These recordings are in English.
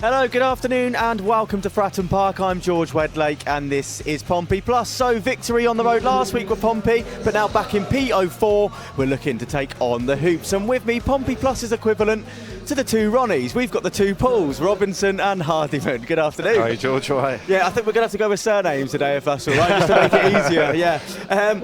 Hello, good afternoon and welcome to Fratton Park. I'm George Wedlake and this is Pompey Plus. So victory on the road last week with Pompey, but now back in P04, we're looking to take on the Hoops. And with me, Pompey Plus is equivalent to the two Ronnies. We've got the two Pauls, Robinson and Hardiman. Good afternoon. Hi George, all right? Yeah, I think we're going to have to go with surnames today if that's all right, just to make it easier. Yeah.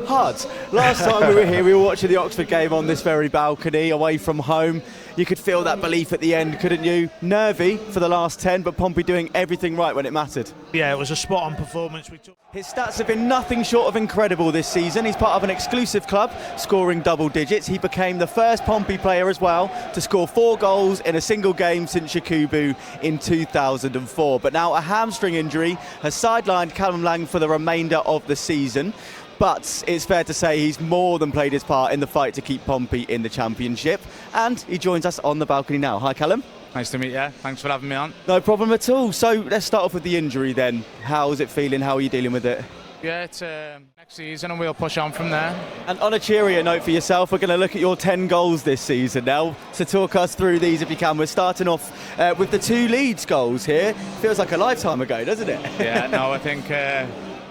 Hards, last time we were here, we were watching the Oxford game on this very balcony, away from home. You could feel that belief at the end, couldn't you? Nervy for the last 10, but Pompey doing everything right when it mattered. Yeah, it was a spot-on performance. His stats have been nothing short of incredible this season. He's part of an exclusive club, scoring double digits. He became the first Pompey player as well to score 4 goals in a single game since Yakubu in 2004. But now a hamstring injury has sidelined Callum Lang for the remainder of the season. But it's fair to say he's more than played his part in the fight to keep Pompey in the Championship. And he joins us on the balcony now. Hi, Callum. Nice to meet you. Thanks for having me on. No problem at all. So let's start off with the injury then. How's it feeling? How are you dealing with it? Yeah, it's next season and we'll push on from there. And on a cheerier note for yourself, we're going to look at your 10 goals this season now. So talk us through these if you can. We're starting off with the 2 Leeds goals here. Feels like a lifetime ago, doesn't it? Yeah, no, I think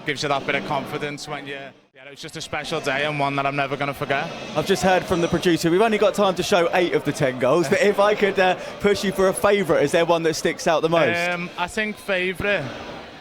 gives you that bit of confidence when you... Yeah, it was just a special day and one that I'm never going to forget. I've just heard from the producer, we've only got time to show 8 of the 10 goals, but if I could push you for a favourite, is there one that sticks out the most? I think favourite,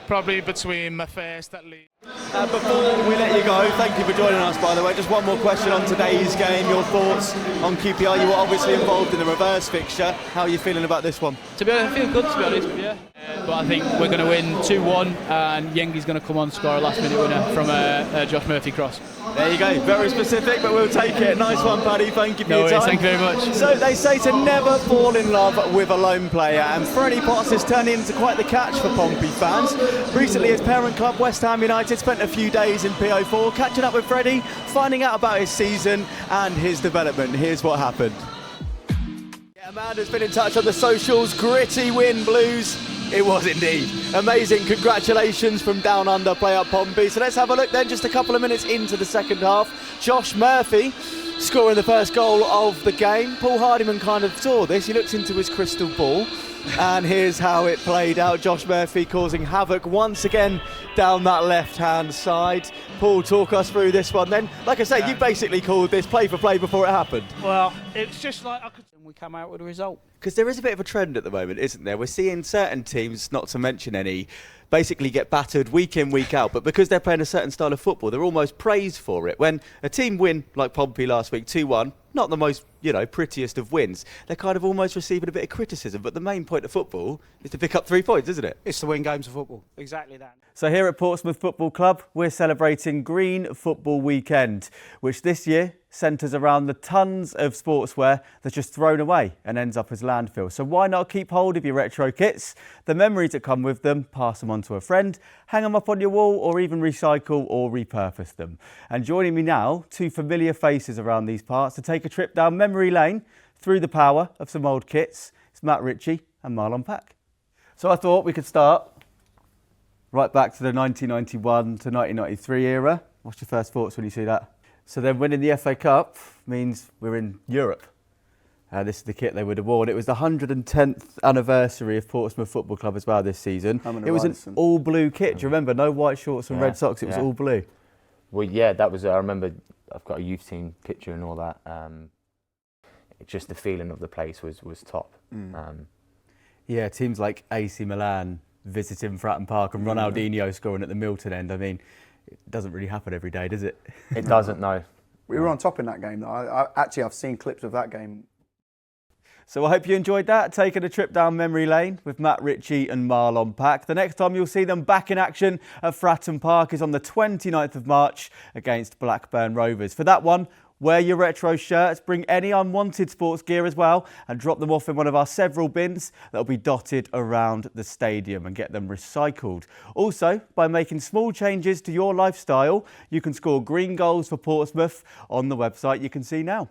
probably between my first at Leeds. Before we let you go, thank you for joining us, by the way. Just one more question on today's game. Your thoughts on QPR? You were obviously involved in the reverse fixture. How are you feeling about this one? To be honest, I feel good, to be honest, yeah. But I think we're going to win 2-1 and Yengi's going to come on and score a last-minute winner from a Josh Murphy cross. There you go. Very specific, but we'll take it. Nice one, Paddy. Thank you for your time. Thank you very much. So they say to never fall in love with a lone player, and Freddie Potts has turned into quite the catch for Pompey fans. Recently, his parent club, West Ham United, spent a few days in P04 catching up with Freddie, finding out about his season and his development. Here's what happened. Yeah, Amanda's been in touch on the socials. Gritty win, Blues. It was indeed. Amazing. Congratulations from Down Under player Pompey. So let's have a look then, just a couple of minutes into the second half. Josh Murphy scoring the first goal of the game. Paul Hardiman kind of saw this. He looked into his crystal ball. And here's how it played out. Josh Murphy causing havoc once again down that left-hand side. Paul, talk us through this one then. Like I say, you basically called this play for play before it happened. Well, it's just like We come out with a result. Because there is a bit of a trend at the moment, isn't there? We're seeing certain teams, not to mention any, basically get battered week in, week out. But because they're playing a certain style of football, they're almost praised for it. When a team win, like Pompey last week, 2-1, not the most, prettiest of wins, they're kind of almost receiving a bit of criticism. But the main point of football is to pick up 3 points, isn't it? it's to win games of football. Exactly that. So here at Portsmouth Football Club, we're celebrating Green Football Weekend, which this year centres around the tons of sportswear that's just thrown away and ends up as landfill. So why not keep hold of your retro kits, the memories that come with them, pass them on to a friend, hang them up on your wall, or even recycle or repurpose them. And joining me now, 2 familiar faces around these parts to take a trip down memory lane through the power of some old kits. It's Matt Ritchie and Marlon Pack. So I thought we could start right back to the 1991 to 1993 era. What's your first thoughts when you see that? So then winning the FA Cup means we're in Europe. This is the kit they would have worn. It was the 110th anniversary of Portsmouth Football Club as well this season. It was an all-blue kit. Do you remember? No white shorts and red socks. It was all blue. Well, yeah, that was. I remember. I've got a youth team picture and all that. Just the feeling of the place was top. Yeah, teams like AC Milan visiting Fratton Park and Ronaldinho scoring at the Milton end. I mean, it doesn't really happen every day, does it? It doesn't, no. We were on top in that game, though. I've seen clips of that game. So I hope you enjoyed that, taking a trip down memory lane with Matt Ritchie and Marlon Pack. The next time you'll see them back in action at Fratton Park is on the 29th of March against Blackburn Rovers. For that one, wear your retro shirts, bring any unwanted sports gear as well, and drop them off in one of our several bins that'll be dotted around the stadium and get them recycled. Also, by making small changes to your lifestyle, you can score green goals for Portsmouth on the website you can see now.